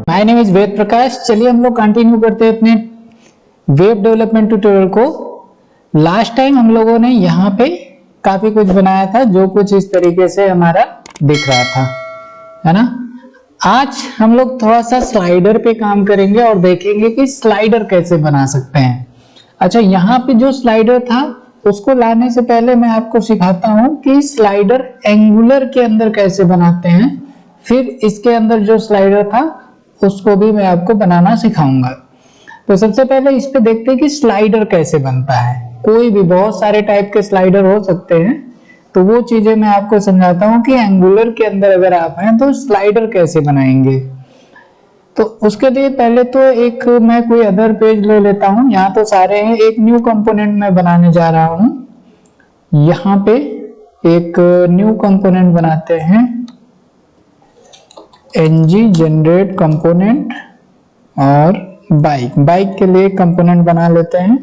My name is Ved Prakash. चलिए हम लोग कंटिन्यू करते हैं अपने वेब डेवलपमेंट ट्यूटोरियल को। लास्ट टाइम हम लोगों ने यहाँ पे काफी कुछ बनाया था जो कुछ इस तरीके से हमारा दिख रहा था, है ना। आज हम लोग थोड़ा सा स्लाइडर पे काम करेंगे और देखेंगे कि स्लाइडर कैसे बना सकते हैं। अच्छा, यहाँ पे जो स्लाइडर था उसको लाने से पहले मैं आपको सिखाता हूँ कि स्लाइडर एंगुलर के अंदर कैसे बनाते हैं। फिर इसके अंदर जो स्लाइडर था उसको भी मैं आपको बनाना सिखाऊंगा। तो सबसे पहले इस पे देखते हैं कि स्लाइडर कैसे बनता है। कोई भी बहुत सारे टाइप के स्लाइडर हो सकते हैं, तो वो चीजें मैं आपको समझाता हूँ कि एंगुलर के अंदर अगर आप हैं तो स्लाइडर कैसे बनाएंगे। तो उसके लिए पहले तो एक मैं कोई अदर पेज ले लेता हूँ। यहाँ तो सारे हैं, एक न्यू कंपोनेंट मैं बनाने जा रहा हूँ। यहाँ पे एक न्यू कंपोनेंट बनाते हैं, ng जनरेट कंपोनेंट, और बाइक के लिए कंपोनेंट बना लेते हैं।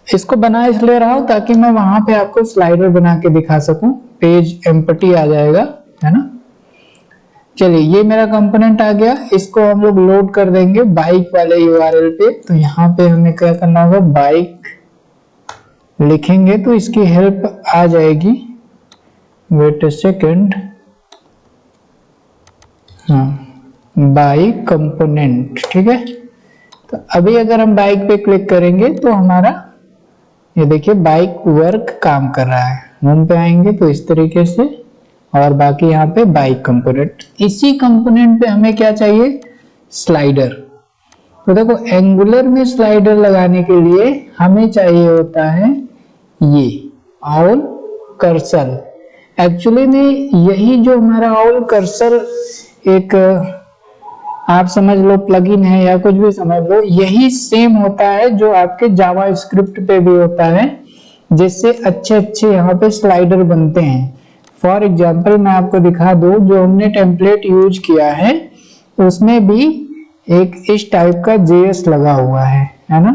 इसको बना इसलिए रहा हूं ताकि मैं वहां पे आपको स्लाइडर बना के दिखा सकूं। पेज एम्प्टी आ जाएगा, है ना। चलिए, ये मेरा कंपोनेंट आ गया। इसको हम लोग लोड कर देंगे बाइक वाले यूआरएल पे। तो यहाँ पे हमें क्या करना होगा, बाइक लिखेंगे तो इसकी हेल्प आ जाएगी। वेट अ सेकेंड, हाँ, बाइक कंपोनेंट, ठीक है। तो अभी अगर हम बाइक पे क्लिक करेंगे तो हमारा ये देखिए बाइक वर्क काम कर रहा है। होम पे आएंगे तो इस तरीके से, और बाकी यहाँ पे बाइक कंपोनेंट। इसी कंपोनेंट पे हमें क्या चाहिए, स्लाइडर। तो देखो, एंगुलर में स्लाइडर लगाने के लिए हमें चाहिए होता है ये आउल कर्सर। एक्चुअली में यही जो हमारा आउल कर्सर एक आप समझ लो प्लगइन है या कुछ भी समझ लो, यही सेम होता है जो आपके जावा स्क्रिप्ट पे भी होता है, जिससे अच्छे अच्छे यहाँ पे स्लाइडर बनते हैं। फॉर एग्जांपल मैं आपको दिखा दूं, जो हमने टेम्पलेट यूज किया है उसमें भी एक इस टाइप का जेएस लगा हुआ है ना।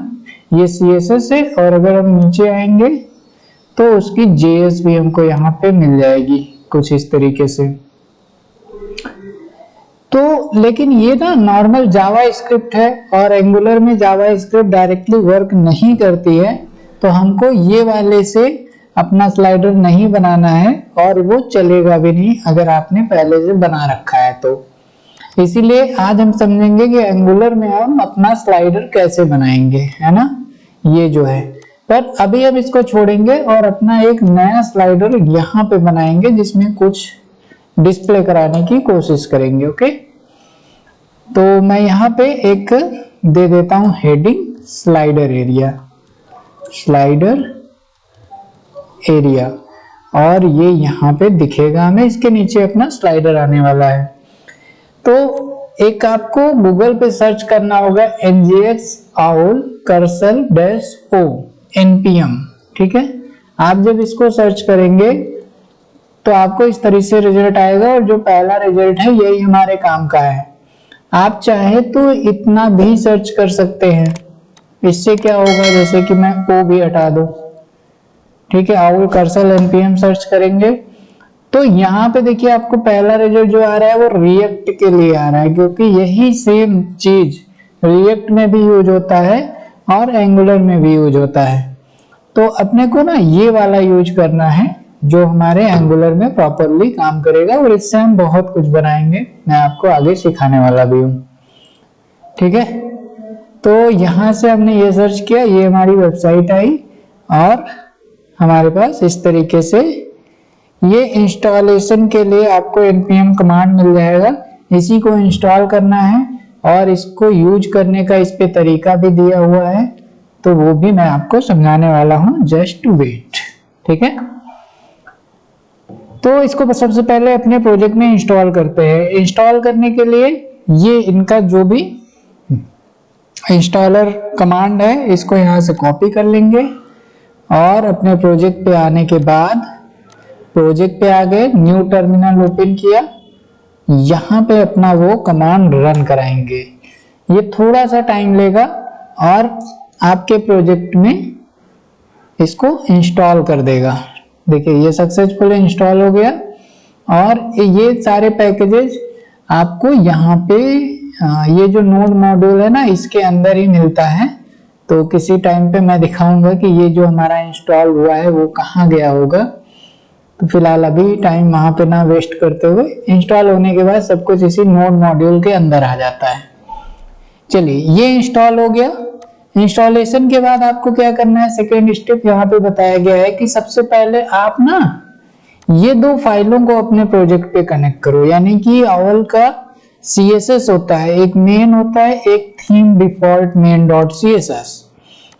ये सीएसएस है, और अगर हम नीचे आएंगे तो उसकी जेएस भी हमको यहाँ पे मिल जाएगी कुछ इस तरीके से। तो लेकिन ये ना नॉर्मल जावा स्क्रिप्ट है, और एंगुलर में जावा स्क्रिप्ट डायरेक्टली वर्क नहीं करती है। तो हमको ये वाले से अपना स्लाइडर नहीं बनाना है, और वो चलेगा भी नहीं अगर आपने पहले से बना रखा है तो। इसीलिए आज हम समझेंगे कि एंगुलर में हम अपना स्लाइडर कैसे बनाएंगे, है ना, ये जो है। पर अभी हम इसको छोड़ेंगे और अपना एक नया स्लाइडर यहाँ पे बनाएंगे जिसमें कुछ डिस्प्ले कराने की कोशिश करेंगे। ओके, तो मैं यहाँ पे एक दे देता हूँ हेडिंग स्लाइडर एरिया, और ये यहाँ पे दिखेगा हमें। इसके नीचे अपना स्लाइडर आने वाला है। तो एक आपको गूगल पे सर्च करना होगा ngx owl cursor -o npm, ठीक है। आप जब इसको सर्च करेंगे तो आपको इस तरह से रिजल्ट आएगा, और जो पहला रिजल्ट है यही हमारे काम का है। आप चाहे तो इतना भी सर्च कर सकते हैं। इससे क्या होगा, जैसे कि मैं ओ भी हटा दूं, ठीक है, आउल कर्सर npm सर्च करेंगे तो यहाँ पे देखिए आपको पहला रिजल्ट जो आ रहा है वो रिएक्ट के लिए आ रहा है, क्योंकि यही सेम चीज रिएक्ट में भी यूज होता है और एंगुलर में भी यूज होता है। तो अपने को ना ये वाला यूज करना है जो हमारे एंगुलर में प्रॉपरली काम करेगा, और इससे हम बहुत कुछ बनाएंगे। मैं आपको आगे सिखाने वाला भी हूँ, ठीक है। तो यहाँ से हमने ये सर्च किया, ये हमारी वेबसाइट आई, और हमारे पास इस तरीके से ये इंस्टॉलेशन के लिए आपको npm कमांड मिल जाएगा। इसी को इंस्टॉल करना है, और इसको यूज करने का इस पे तरीका भी दिया हुआ है, तो वो भी मैं आपको समझाने वाला हूँ। जस्ट वेट, ठीक है। तो इसको सबसे पहले अपने प्रोजेक्ट में इंस्टॉल करते हैं। इंस्टॉल करने के लिए ये इनका जो भी इंस्टॉलर कमांड है इसको यहाँ से कॉपी कर लेंगे, और अपने प्रोजेक्ट पे आने के बाद प्रोजेक्ट पे आ गए, न्यू टर्मिनल ओपन किया, यहाँ पे अपना वो कमांड रन कराएंगे। ये थोड़ा सा टाइम लेगा और आपके प्रोजेक्ट में इसको इंस्टॉल कर देगा। देखिए ये सक्सेसफुल इंस्टॉल हो गया और ये सारे पैकेजेस आपको यहाँ पे ये जो नोड मॉड्यूल है ना इसके अंदर ही मिलता है। तो किसी टाइम पे मैं दिखाऊंगा कि ये जो हमारा इंस्टॉल हुआ है वो कहाँ गया होगा। तो फिलहाल अभी टाइम वहां पे ना वेस्ट करते हुए इंस्टॉल होने के बाद सब कुछ इसी नोड मॉड्यूल के अंदर आ जाता है। चलिए ये इंस्टॉल हो गया। इंस्टॉलेशन के बाद आपको क्या करना है, सेकेंड स्टेप यहाँ पे बताया गया है कि सबसे पहले आप ना ये दो फाइलों को अपने प्रोजेक्ट पे कनेक्ट करो। यानी कि AOL का CSS होता है, एक मेन होता है, एक theme default main dot CSS।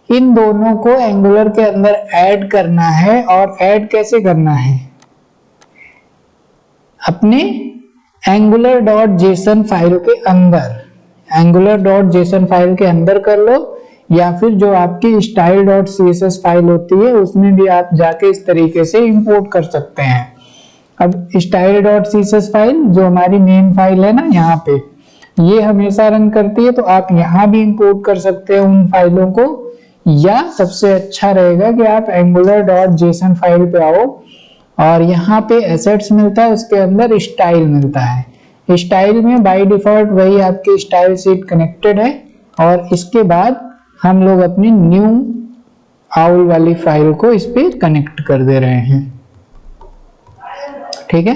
इन दोनों को एंगुलर के अंदर ऐड करना है। और ऐड कैसे करना है, अपने angular.json फाइल के अंदर, angular.json फाइल के अंदर कर लो, या फिर जो आपकी style.css फाइल होती है उसमें भी आप जाके इस तरीके से इंपोर्ट कर सकते हैं। अब style.css फाइल जो हमारी मेन फाइल है ना यहाँ पे, ये हमेशा रन करती है, तो आप यहाँ भी इंपोर्ट कर सकते हैं उन फाइलों को। या सबसे अच्छा रहेगा कि आप angular.json फाइल पे आओ और यहाँ पे एसेट्स मिलता है, उसके अंदर स्टाइल मिलता है। स्टाइल में बाय डिफॉल्ट वही आपकी स्टाइल शीट कनेक्टेड है और इसके बाद हम लोग अपनी न्यू AOL वाली फाइल को इस पे कनेक्ट कर दे रहे हैं। ठीक है,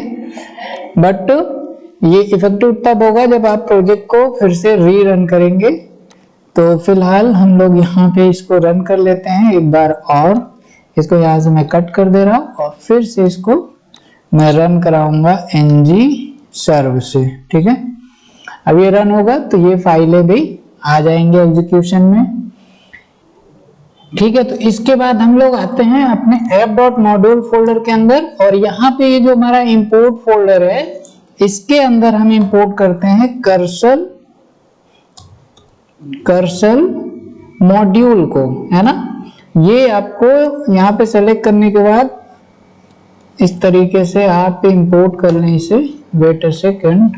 बट ये इफेक्टिव तब होगा जब आप प्रोजेक्ट को फिर से रीरन करेंगे। तो फिलहाल हम लोग यहाँ पे इसको रन कर लेते हैं एक बार और। इसको यहाँ से मैं कट कर दे रहा हूँ और फिर से इसको मैं रन कराऊंगा ng सर्व से। ठीक है, अब ये रन होगा तो ये फाइलें भी आ जाएंगे एग्जीक्यूशन में। ठीक है, तो इसके बाद हम लोग आते हैं अपने app.module फोल्डर के अंदर और यहाँ पे ये जो हमारा इंपोर्ट फोल्डर है इसके अंदर हम इंपोर्ट करते हैं कर्सल मॉड्यूल को, है ना। ये आपको यहाँ पे सेलेक्ट करने के बाद इस तरीके से आप इंपोर्ट कर लें इसे। Wait a second.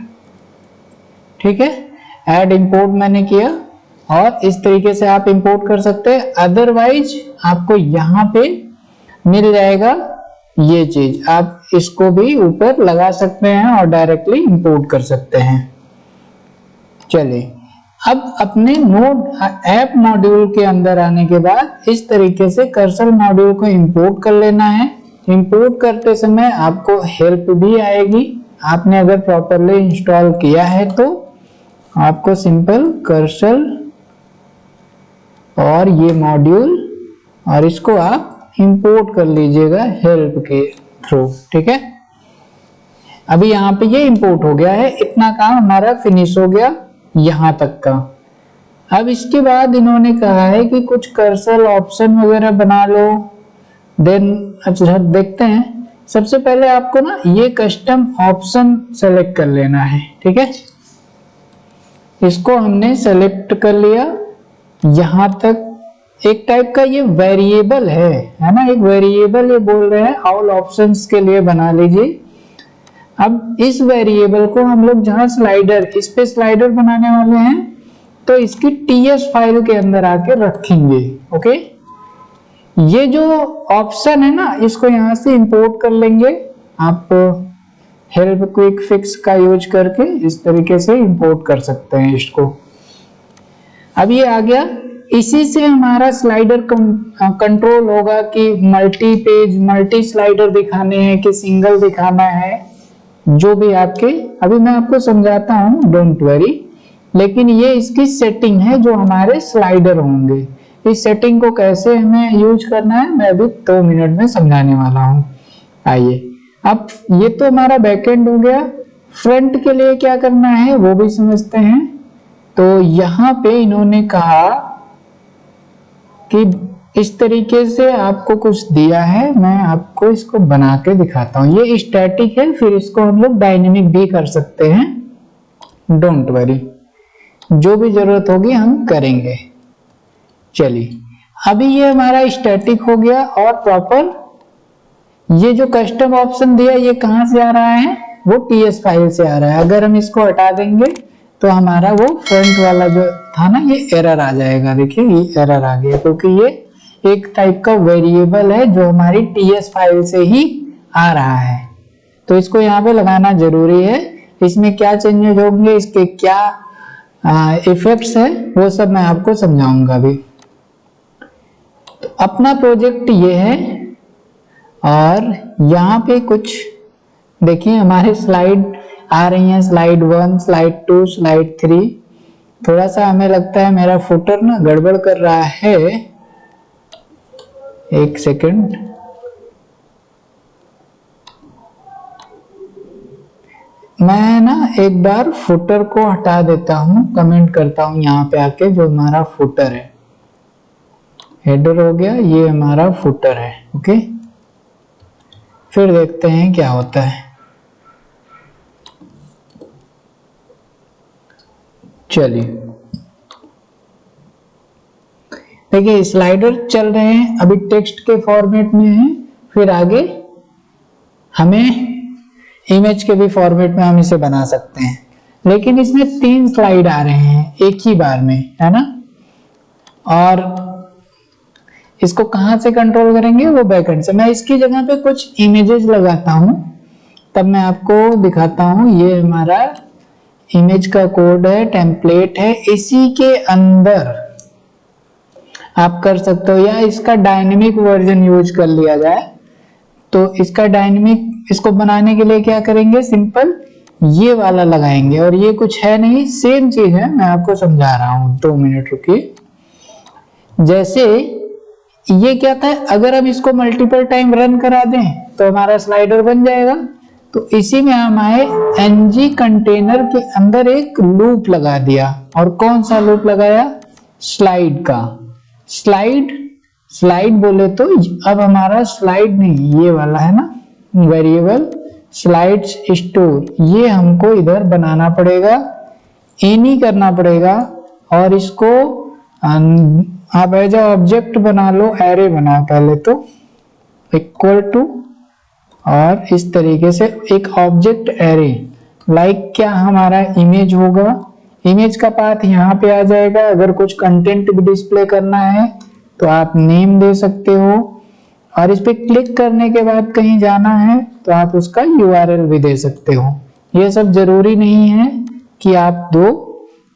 ठीक है, ऐड इंपोर्ट मैंने किया और इस तरीके से आप इंपोर्ट कर सकते हैं। अदरवाइज आपको यहाँ पे मिल जाएगा ये चीज, आप इसको भी ऊपर लगा सकते हैं और डायरेक्टली इंपोर्ट कर सकते हैं। चलिए, अब अपने नोड ऐप मॉड्यूल के अंदर आने के बाद इस तरीके से कर्सर मॉड्यूल को इंपोर्ट कर लेना है। इंपोर्ट करते समय आपको हेल्प भी आएगी। आपने अगर प्रॉपरली इंस्टॉल किया है तो आपको सिंपल कर्सर और ये मॉड्यूल और इसको आप इंपोर्ट कर लीजिएगा हेल्प के थ्रू। ठीक है, अभी यहाँ पे ये इंपोर्ट हो गया है। इतना काम हमारा फिनिश हो गया यहाँ तक का। अब इसके बाद इन्होंने कहा है कि कुछ कर्सर ऑप्शन वगैरह बना लो। देन अच्छा देखते हैं। सबसे पहले आपको ना ये कस्टम ऑप्शन सेलेक्ट कर लेना है। ठीक है, इसको हमने सेलेक्ट कर लिया। यहाँ तक एक टाइप का ये वेरिएबल है ना, एक वेरिएबल ये बोल रहे हैं ऑल ऑप्शंस के लिए बना लीजिए। अब इस वेरिएबल को हम लोग जहां स्लाइडर, इस पे स्लाइडर बनाने वाले हैं तो इसकी ts फाइल के अंदर आके रखेंगे। ओके, ये जो ऑप्शन है ना इसको यहां से इंपोर्ट कर लेंगे। आप हेल्प क्विक फिक्स का यूज करके इस तरीके से इंपोर्ट कर सकते हैं इसको। अब ये आ गया। इसी से हमारा स्लाइडर कंट्रोल होगा कि मल्टी पेज, मल्टी स्लाइडर दिखाने हैं कि सिंगल दिखाना है, जो भी आपके। अभी मैं आपको समझाता हूं, डोंट वरी। लेकिन ये इसकी सेटिंग है जो हमारे स्लाइडर होंगे। इस सेटिंग को कैसे हमें यूज करना है मैं अभी 2 मिनट में समझाने वाला हूं। आइए, अब ये तो हमारा बैकएंड हो गया। फ्रंट के लिए क्या करना है वो भी समझते हैं। तो यहाँ पे इन्होंने कहा कि इस तरीके से आपको कुछ दिया है, मैं आपको इसको बना के दिखाता हूँ। ये स्टैटिक है, फिर इसको हम लोग डायनेमिक भी कर सकते हैं। डोंट वरी, जो भी जरूरत होगी हम करेंगे। चलिए, अभी ये हमारा स्टैटिक हो गया और प्रॉपर ये जो कस्टम ऑप्शन दिया ये कहां से आ रहा है, वो ts फाइल से आ रहा है। अगर हम इसको हटा देंगे तो हमारा वो फ्रंट वाला जो था ना ये एरर आ जाएगा। देखिए ये एरर आ गया क्योंकि ये एक टाइप का वेरिएबल है जो हमारी टीएस फाइल से ही आ रहा है, तो इसको यहाँ पे लगाना जरूरी है। इसमें क्या चेंजेस होंगे, इसके क्या इफेक्ट्स है, वो सब मैं आपको समझाऊंगा अभी। तो अपना प्रोजेक्ट ये है, और यहाँ पे कुछ देखिए हमारे स्लाइड आ रही हैं, स्लाइड 1, स्लाइड 2, स्लाइड 3। थोड़ा सा हमें लगता है मेरा फुटर ना गड़बड़ कर रहा है, एक सेकंड। मैं ना एक बार फुटर को हटा देता हूं, कमेंट करता हूं यहाँ पे आके, जो हमारा फुटर है। हेडर हो गया, ये हमारा फुटर है। ओके, फिर देखते हैं क्या होता है। चलिए देखिए स्लाइडर चल रहे हैं, अभी टेक्स्ट के फॉर्मेट में है, फिर आगे हमें इमेज के भी फॉर्मेट में हम इसे बना सकते हैं। लेकिन इसमें 3 स्लाइड आ रहे हैं एक ही बार में, है ना। और इसको कहां से कंट्रोल करेंगे, वो बैकएंड से। मैं इसकी जगह पे कुछ इमेजेस लगाता हूं, तब मैं आपको दिखाता हूं। ये हमारा इमेज का कोड है, टेम्पलेट है, इसी के अंदर आप कर सकते हो, या इसका डायनेमिक वर्जन यूज कर लिया जाए। तो इसका डायनेमिक, इसको बनाने के लिए क्या करेंगे, सिंपल ये वाला लगाएंगे, और ये कुछ है नहीं, सेम चीज है, मैं आपको समझा रहा हूं, 2 मिनट रुकिए। जैसे ये क्या था, अगर हम इसको मल्टीपल टाइम रन करा दें तो हमारा स्लाइडर बन जाएगा। तो इसी में हम आए, ng कंटेनर के अंदर एक लूप लगा दिया। और कौन सा लूप लगाया, स्लाइड का। स्लाइड बोले तो अब हमारा स्लाइड नहीं, ये वाला है ना वेरिएबल स्लाइड्स स्टोर, ये हमको इधर बनाना पड़ेगा, एनी करना पड़ेगा। और इसको आप एज ऑब्जेक्ट बना लो, एरे बनाओ पहले तो, इक्वल टू, और इस तरीके से एक ऑब्जेक्ट एरे। लाइक क्या हमारा इमेज होगा, इमेज का पाथ यहाँ पे आ जाएगा। अगर कुछ कंटेंट भी डिस्प्ले करना है तो आप नेम दे सकते हो, और इस पे क्लिक करने के बाद कहीं जाना है तो आप उसका URL भी दे सकते हो। ये सब जरूरी नहीं है कि आप दो,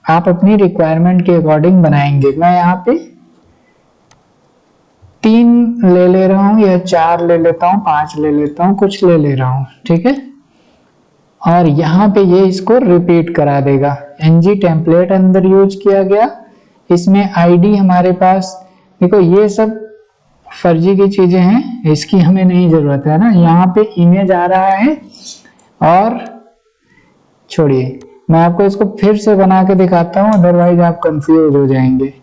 आप अपनी रिक्वायरमेंट के अकॉर्डिंग बनाएंगे। मैं यहाँ पे 3 ले रहा हूँ, या 4 ले लेता हूँ, 5 ले लेता हूँ, कुछ ले रहा हूँ, ठीक है। और यहाँ पे ये इसको रिपीट करा देगा। ng टेम्पलेट अंदर यूज किया गया, इसमें ID हमारे पास, देखो ये सब फर्जी की चीजें हैं, इसकी हमें नहीं जरूरत है ना। यहाँ पे इमेज आ रहा है, और छोड़िए मैं आपको इसको फिर से बना के दिखाता हूँ, अदरवाइज आप कंफ्यूज हो जाएंगे।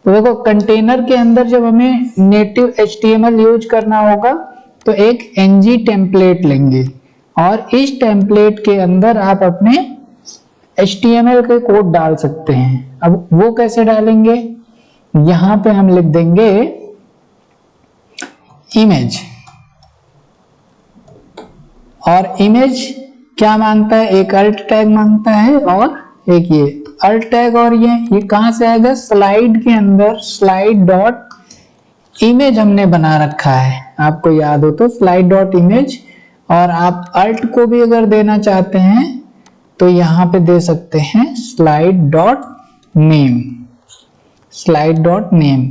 तो देखो कंटेनर के अंदर जब हमें नेटिव HTML यूज करना होगा तो एक ng टेम्पलेट लेंगे, और इस टेम्पलेट के अंदर आप अपने HTML के कोड डाल सकते हैं। अब वो कैसे डालेंगे, यहाँ पे हम लिख देंगे इमेज, और इमेज क्या मांगता है, एक अल्ट टैग मांगता है, और एक ये अल्ट टैग। और ये कहां से आएगा, स्लाइड के अंदर स्लाइड डॉट इमेज हमने बना रखा है, आपको याद हो तो स्लाइड डॉट इमेज। और आप अल्ट को भी अगर देना चाहते हैं तो यहाँ पे दे सकते हैं slide dot name, slide dot name.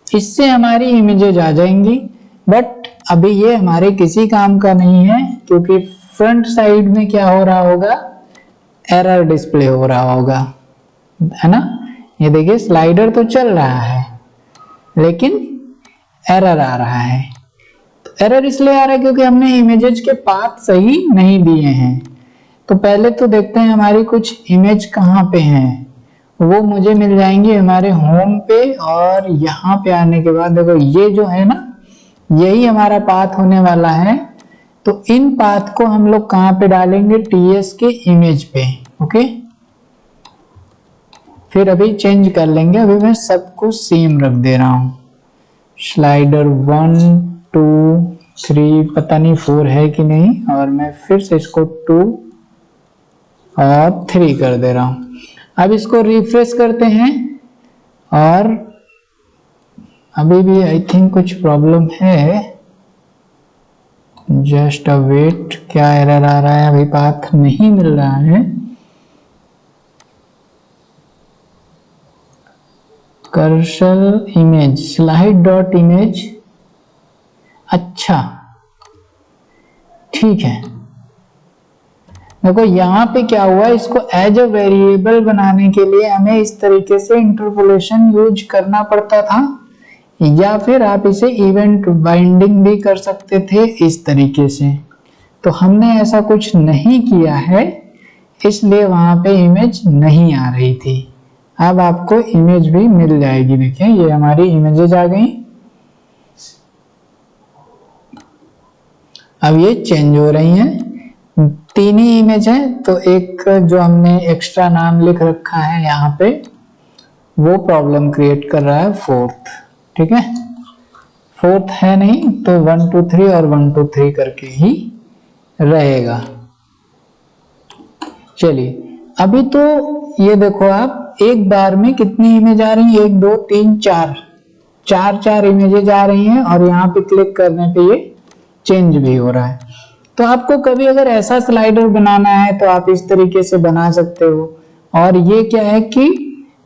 इससे हमारी इमेजेज आ जाएंगी। बट अभी ये हमारे किसी काम का नहीं है, क्योंकि फ्रंट साइड में क्या हो रहा होगा, एरर डिस्प्ले हो रहा होगा, है ना। ये देखिए स्लाइडर तो चल रहा है लेकिन एरर आ रहा है। तो एरर इसलिए आ रहा है क्योंकि हमने इमेजेस के पाथ सही नहीं दिए हैं। तो पहले तो देखते हैं हमारी कुछ इमेज कहाँ पे हैं, वो मुझे मिल जाएंगी हमारे होम पे। और यहाँ पे आने के बाद देखो ये जो है ना, यही हमारा पाथ होने वाला है। तो इन पाथ को हम लोग कहाँ पे डालेंगे, TS के इमेज पे। ओके, फिर अभी चेंज कर लेंगे। अभी मैं सब कुछ सेम रख दे रहा हूं, स्लाइडर 1 2 3, पता नहीं 4 है कि नहीं, और मैं फिर से इसको 2 और 3 कर दे रहा हूं। अब इसको रिफ्रेश करते हैं और अभी भी आई थिंक कुछ प्रॉब्लम है, जस्ट अ वेट। क्या एरर आ रहा है? अभी पाथ नहीं मिल रहा है। Cursor image slide dot image, अच्छा ठीक है। देखो यहाँ पे क्या हुआ, इसको एज अ वेरिएबल बनाने के लिए हमें इस तरीके से इंटरपोलेशन यूज करना पड़ता था, या फिर आप इसे इवेंट बाइंडिंग भी कर सकते थे इस तरीके से। तो हमने ऐसा कुछ नहीं किया है, इसलिए वहां पे इमेज नहीं आ रही थी। अब आपको इमेज भी मिल जाएगी। देखिए ये हमारी इमेजेस आ गई। अब ये चेंज हो रही हैं। तीन ही इमेज है, तो एक जो हमने एक्स्ट्रा नाम लिख रखा है यहाँ पे, वो प्रॉब्लम क्रिएट कर रहा है फोर्थ। ठीक है, फोर्थ है नहीं तो 1 2 3 और 1 2 3 करके ही रहेगा। चलिए अभी तो ये देखो आप, एक बार में कितनी इमेज आ रही है? 1 2 3 4, चार इमेजेज आ रही हैं, और यहाँ पे क्लिक करने पे ये चेंज भी हो रहा है। तो आपको कभी अगर ऐसा स्लाइडर बनाना है तो आप इस तरीके से बना सकते हो। और ये क्या है कि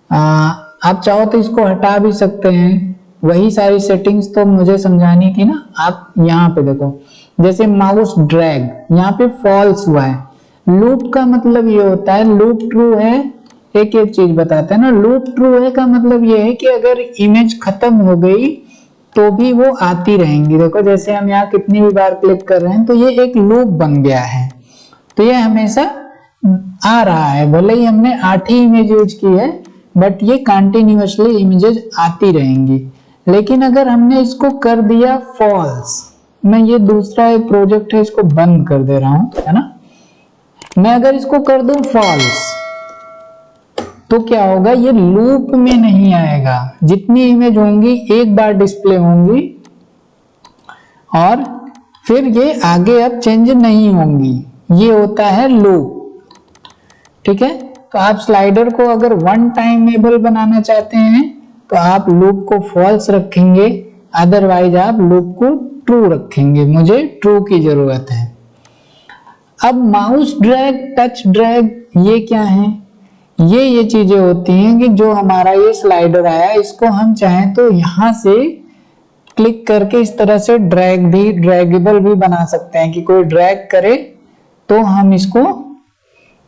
आप चाहो तो इसको हटा भी सकते हैं। वही सारी सेटिंग्स तो मुझे समझानी थी ना। आप यहाँ पे देखो, जैसे माउस ड्रैग, यहाँ पे फॉल्स हुआ है। लूप का मतलब ये होता है, लूप ट्रू है, एक एक चीज बताते हैं ना। लूप ट्रू है का मतलब ये है कि अगर इमेज खत्म हो गई तो भी वो आती रहेंगी। देखो जैसे हम यहाँ कितनी भी बार क्लिक कर रहे हैं तो ये एक लूप बन गया है, तो ये हमेशा आ रहा है। भले ही हमने 8 ही इमेज यूज की है, बट ये कंटिन्यूअसली इमेजेस आती रहेंगी। लेकिन अगर हमने इसको कर दिया फॉल्स, मैं ये दूसरा एक प्रोजेक्ट है इसको बंद कर दे रहा हूं, है ना। मैं अगर इसको कर दूं फॉल्स, तो क्या होगा, ये लूप में नहीं आएगा। जितनी इमेज होंगी एक बार डिस्प्ले होंगी, और फिर ये आगे अब चेंज नहीं होंगी। ये होता है लूप। ठीक है, तो आप स्लाइडर को अगर वन टाइमेबल बनाना चाहते हैं तो आप लूप को फॉल्स रखेंगे, अदरवाइज आप लूप को ट्रू रखेंगे। मुझे ट्रू की जरूरत है। अब माउस ड्रैग, टच ड्रैग, ये क्या है? ये चीजें होती हैं कि जो हमारा ये स्लाइडर आया, इसको हम चाहें तो यहां से क्लिक करके इस तरह से ड्रैग भी, ड्रैगेबल भी बना सकते हैं कि कोई ड्रैग करे तो हम इसको,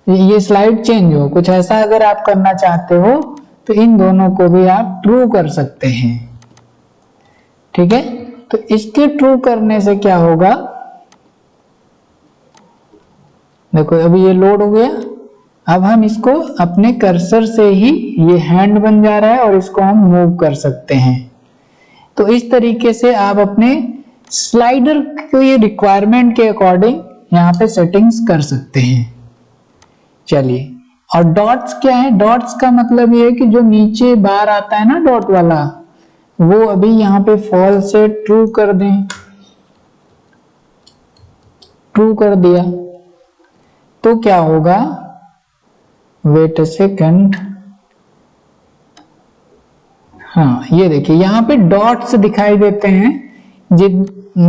ये स्लाइड चेंज हो, कुछ ऐसा अगर आप करना चाहते हो तो इन दोनों को भी आप ट्रू कर सकते हैं। ठीक है, तो इसके ट्रू करने से क्या होगा, देखो अभी ये लोड हो गया। अब हम इसको अपने कर्सर से ही, ये हैंड बन जा रहा है और इसको हम मूव कर सकते हैं। तो इस तरीके से आप अपने स्लाइडर की रिक्वायरमेंट के अकॉर्डिंग यहाँ पे सेटिंग्स कर सकते हैं। चलिए, और डॉट्स क्या है? डॉट्स का मतलब ये है कि जो नीचे बार आता है ना डॉट वाला, वो अभी यहाँ पे फॉल्स से ट्रू कर दें। ट्रू कर दिया तो क्या होगा, वेट अ सेकंड, हाँ ये देखिए यहाँ पे डॉट्स दिखाई देते हैं जिन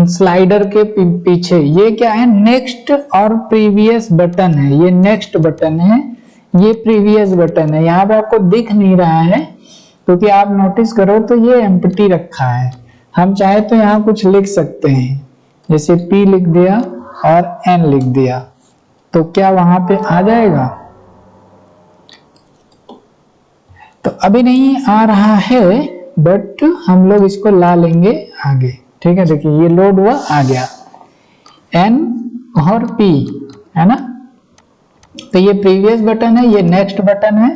स्लाइडर के पीछे। ये क्या है? नेक्स्ट और प्रीवियस बटन है। ये नेक्स्ट बटन है, ये प्रीवियस बटन है। यहाँ पे आपको दिख नहीं रहा है क्योंकि आप नोटिस करो तो ये एम्प्टी रखा है। हम चाहे तो यहाँ कुछ लिख सकते हैं, जैसे P लिख दिया और N लिख दिया, तो क्या वहां पे आ जाएगा? तो अभी नहीं आ रहा है, बट हम लोग इसको ला लेंगे आगे। ठीक है, देखिए ये लोड हुआ, आ गया N और P, है ना। तो ये प्रीवियस बटन है, ये नेक्स्ट बटन है,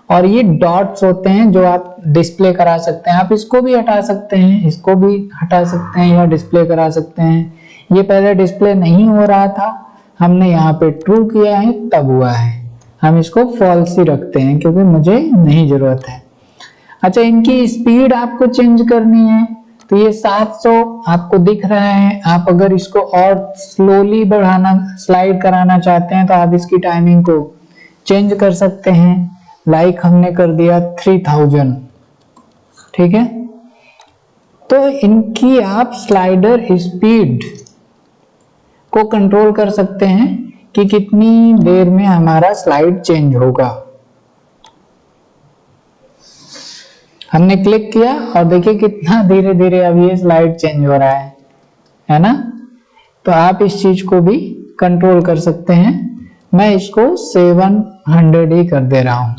और ये डॉट्स होते हैं जो आप डिस्प्ले करा सकते हैं। आप इसको भी हटा सकते हैं, इसको भी हटा सकते हैं, या डिस्प्ले करा सकते हैं। ये पहले डिस्प्ले नहीं हो रहा था, हमने यहाँ पे ट्रू किया है तब हुआ है। हम इसको फॉल्स ही रखते हैं क्योंकि मुझे नहीं जरूरत है। अच्छा, इनकी स्पीड आपको चेंज करनी है तो ये 700 आपको दिख रहा है। आप अगर इसको और स्लोली बढ़ाना, स्लाइड कराना चाहते हैं तो आप इसकी टाइमिंग को चेंज कर सकते हैं। लाइक हमने कर दिया 3000। ठीक है, तो इनकी आप स्लाइडर स्पीड को कंट्रोल कर सकते हैं कि कितनी देर में हमारा स्लाइड चेंज होगा। हमने क्लिक किया और देखिए कितना धीरे धीरे अब ये स्लाइड चेंज हो रहा है ना। तो आप इस चीज को भी कंट्रोल कर सकते हैं। मैं इसको 700 ही कर दे रहा हूं।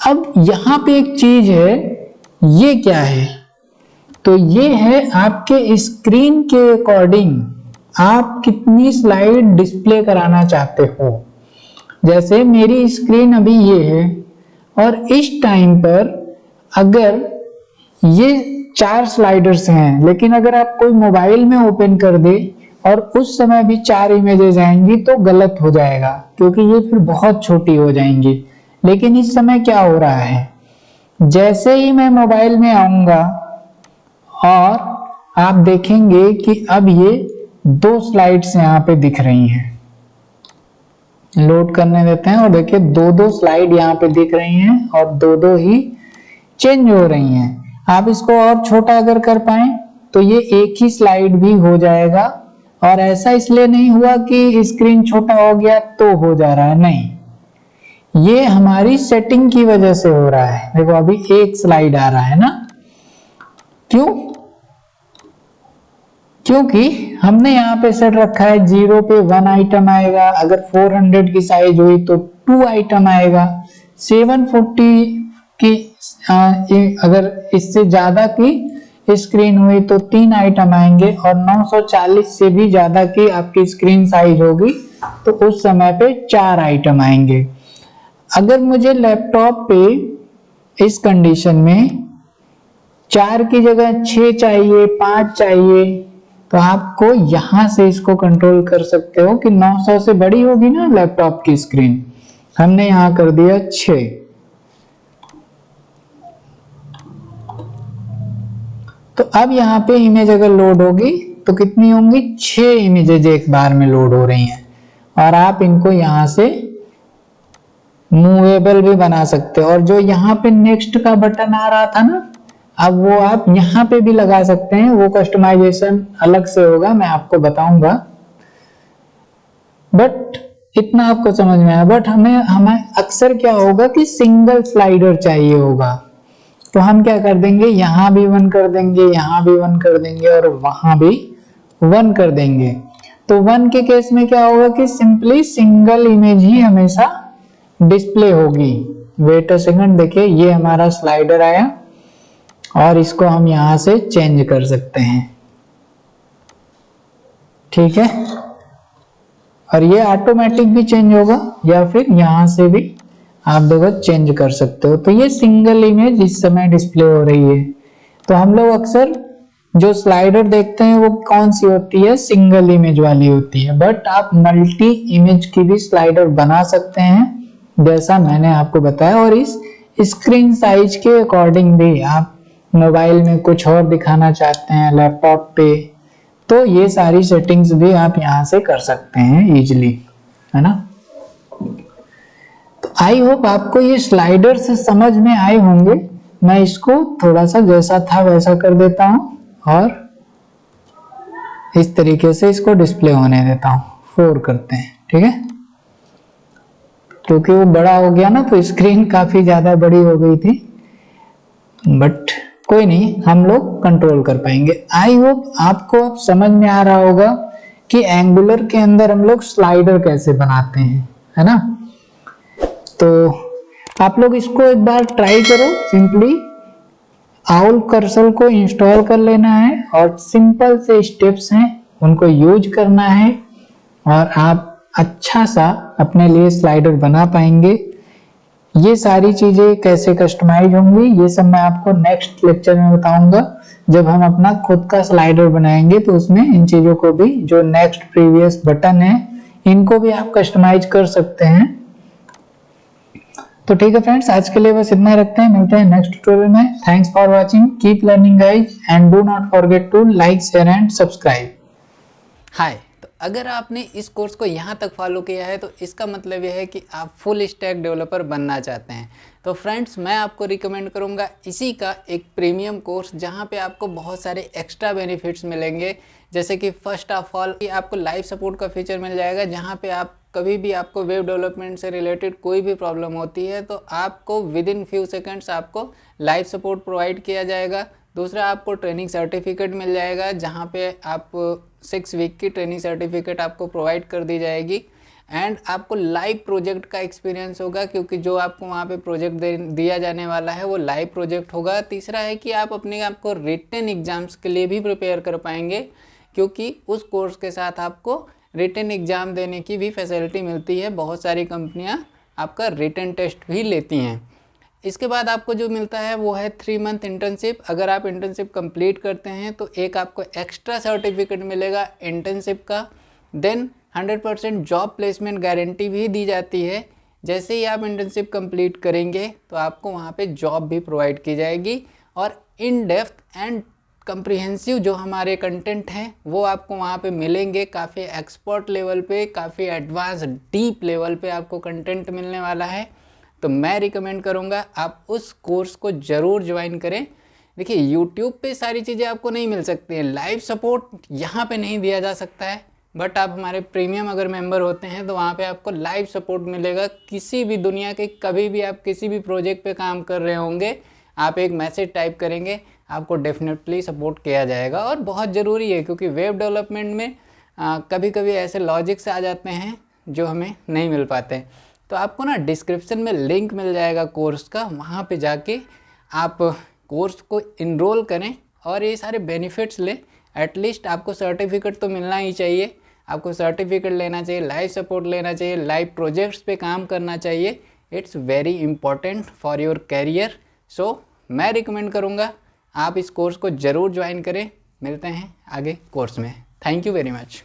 अब यहां पे एक चीज है, ये क्या है? तो ये है आपके स्क्रीन के अकॉर्डिंग आप कितनी स्लाइड डिस्प्ले कराना चाहते हो। जैसे मेरी स्क्रीन अभी ये है और इस टाइम पर अगर ये 4 स्लाइडर्स हैं, लेकिन अगर आप कोई मोबाइल में ओपन कर दे और उस समय भी 4 इमेजेस आएंगी तो गलत हो जाएगा, क्योंकि ये फिर बहुत छोटी हो जाएंगी। लेकिन इस समय क्या हो रहा है, जैसे ही मैं मोबाइल में आऊंगा और आप देखेंगे कि अब ये 2 स्लाइड्स यहाँ पे दिख रही हैं। लोड करने देते हैं और देखिए 2-2 स्लाइड यहाँ पे दिख रही हैं और 2-2 ही चेंज हो रही हैं। आप इसको और छोटा अगर कर पाए तो ये एक ही स्लाइड भी हो जाएगा। और ऐसा इसलिए नहीं हुआ कि स्क्रीन छोटा हो गया तो हो जा रहा है, नहीं, ये हमारी सेटिंग की वजह से हो रहा है। देखो अभी एक स्लाइड आ रहा है ना, क्यों? क्योंकि हमने यहाँ पे सेट रखा है 0 पे 1 आइटम आएगा, अगर 400 की साइज हुई तो 2 आइटम आएगा, 740 की अगर इससे ज्यादा की स्क्रीन हुई तो 3 आइटम आएंगे, और 940 से भी ज्यादा की आपकी स्क्रीन साइज होगी तो उस समय पे 4 आइटम आएंगे। अगर मुझे लैपटॉप पे इस कंडीशन में 4 की जगह 6 चाहिए, 5 चाहिए, तो आपको यहां से इसको कंट्रोल कर सकते हो कि 900 से बड़ी होगी ना लैपटॉप की स्क्रीन, हमने यहां कर दिया 6। तो अब यहाँ पे इमेज अगर लोड होगी तो कितनी होंगी? 6 इमेजेज एक बार में लोड हो रही हैं। और आप इनको यहाँ से मूवेबल भी बना सकते हो। और जो यहाँ पे नेक्स्ट का बटन आ रहा था ना, अब वो आप यहाँ पे भी लगा सकते हैं। वो कस्टमाइजेशन अलग से होगा, मैं आपको बताऊंगा, बट इतना आपको समझ में आया। बट हमें अक्सर क्या होगा कि सिंगल स्लाइडर चाहिए होगा, तो हम क्या कर देंगे, यहां भी 1 कर देंगे, यहां भी 1 कर देंगे और वहां भी 1 कर देंगे। तो 1 के केस में क्या होगा कि सिंपली सिंगल इमेज ही हमेशा डिस्प्ले होगी। वेट अ सेकंड, देखिए ये हमारा स्लाइडर आया और इसको हम यहां से चेंज कर सकते हैं, ठीक है। और ये ऑटोमेटिक भी चेंज होगा या फिर यहां से भी आप देखो चेंज कर सकते हो। तो ये सिंगल इमेज इस समय डिस्प्ले हो रही है। तो हम लोग अक्सर जो स्लाइडर देखते हैं वो कौन सी होती है, सिंगल इमेज वाली होती है। बट आप मल्टी इमेज की भी स्लाइडर बना सकते हैं, जैसा मैंने आपको बताया। और इस स्क्रीन साइज के अकॉर्डिंग भी आप मोबाइल में कुछ और दिखाना चाहते हैं, लैपटॉप पे, तो ये सारी सेटिंग्स भी आप यहाँ से कर सकते हैं इजिली, है ना। तो आई होप आपको ये स्लाइडर से समझ में आए होंगे। मैं इसको थोड़ा सा जैसा था वैसा कर देता हूं और इस तरीके से इसको डिस्प्ले होने देता हूं। 4 करते हैं, ठीक है, क्योंकि वो बड़ा हो गया ना तो स्क्रीन काफी ज्यादा बड़ी हो गई थी, बट कोई नहीं, हम लोग कंट्रोल कर पाएंगे। आई होप आपको अब समझ में आ रहा होगा कि एंगुलर के अंदर हम लोग स्लाइडर कैसे बनाते हैं, है ना। तो आप लोग इसको एक बार ट्राई करो। सिंपली आउल कर्सर को इंस्टॉल कर लेना है और सिंपल से स्टेप्स हैं उनको यूज करना है और आप अच्छा सा अपने लिए स्लाइडर बना पाएंगे। ये सारी चीजें कैसे कस्टमाइज होंगी ये सब मैं आपको नेक्स्ट लेक्चर में बताऊंगा। जब हम अपना खुद का स्लाइडर बनाएंगे तो उसमें इन चीजों को भी, जो नेक्स्ट प्रीवियस बटन है, इनको भी आप कस्टमाइज कर सकते हैं। तो ठीक है फ्रेंड्स, आज के लिए बस इतना ही रखते हैं, मिलते हैं नेक्स्ट ट्यूटोरियल में। Thanks for watching, keep learning guys and do not forget to like, share and subscribe. Hi, तो अगर आपने इस कोर्स को यहाँ तक फॉलो किया है तो इसका मतलब यह है कि आप फुल स्टैक डेवलपर बनना चाहते हैं। तो फ्रेंड्स, मैं आपको रिकमेंड करूँगा इसी का एक प्रीमियम कोर्स, जहाँ पे आपको बहुत सारे एक्स्ट्रा बेनिफिट्स मिलेंगे। जैसे कि फर्स्ट ऑफ ऑल आपको लाइव सपोर्ट का फीचर मिल जाएगा, जहाँ पे आप कभी भी आपको वेब डेवलपमेंट से रिलेटेड कोई भी प्रॉब्लम होती है तो आपको विद इन फ्यू सेकंड्स आपको लाइव सपोर्ट प्रोवाइड किया जाएगा। दूसरा, आपको ट्रेनिंग सर्टिफिकेट मिल जाएगा, जहाँ पे आप 6 वीक की ट्रेनिंग सर्टिफिकेट आपको प्रोवाइड कर दी जाएगी। एंड आपको लाइव प्रोजेक्ट का एक्सपीरियंस होगा, क्योंकि जो आपको वहाँ पे प्रोजेक्ट दिया जाने वाला है वो लाइव प्रोजेक्ट होगा। तीसरा है कि आप अपने आप को रिटन एग्जाम्स के लिए भी प्रिपेयर कर पाएंगे, क्योंकि उस कोर्स के साथ आपको रिटन एग्ज़ाम देने की भी फैसिलिटी मिलती है। बहुत सारी कंपनियाँ आपका रिटन टेस्ट भी लेती हैं। इसके बाद आपको जो मिलता है वो है 3 मंथ इंटर्नशिप। अगर आप इंटर्नशिप कंप्लीट करते हैं तो एक आपको एक्स्ट्रा सर्टिफिकेट मिलेगा इंटर्नशिप का। देन 100% जॉब प्लेसमेंट गारंटी भी दी जाती है। जैसे ही आप इंटर्नशिप कंप्लीट करेंगे तो आपको वहाँ पे जॉब भी प्रोवाइड की जाएगी, और इन डेप्थ एंड कंप्रिहेंसिव जो हमारे कंटेंट हैं वो आपको वहाँ पे मिलेंगे। काफ़ी एक्सपर्ट लेवल पे, काफ़ी एडवांस डीप लेवल पे आपको कंटेंट मिलने वाला है। तो मैं रिकमेंड करूँगा आप उस कोर्स को ज़रूर ज्वाइन करें। देखिए, यूट्यूब पे सारी चीज़ें आपको नहीं मिल सकती हैं, लाइव सपोर्ट यहाँ पे नहीं दिया जा सकता है, बट आप हमारे प्रीमियम अगर मेंबर होते हैं तो वहाँ पे आपको लाइव सपोर्ट मिलेगा। किसी भी दुनिया के कभी भी आप किसी भी प्रोजेक्ट पे काम कर रहे होंगे, आप एक मैसेज टाइप करेंगे, आपको डेफिनेटली सपोर्ट किया जाएगा। और बहुत ज़रूरी है, क्योंकि वेब डेवलपमेंट में कभी कभी ऐसे लॉजिक्स आ जाते हैं जो हमें नहीं मिल पाते। तो आपको ना डिस्क्रिप्शन में लिंक मिल जाएगा कोर्स का, वहाँ पे जाके आप कोर्स को इनरोल करें और ये सारे बेनिफिट्स लें। एटलीस्ट आपको सर्टिफिकेट तो मिलना ही चाहिए, आपको सर्टिफिकेट लेना चाहिए, लाइव सपोर्ट लेना चाहिए, लाइव प्रोजेक्ट्स पे काम करना चाहिए। It's very important for your career. So मैं रिकमेंड करूँगा आप इस कोर्स को ज़रूर ज्वाइन करें। मिलते हैं आगे कोर्स में। Thank you very much.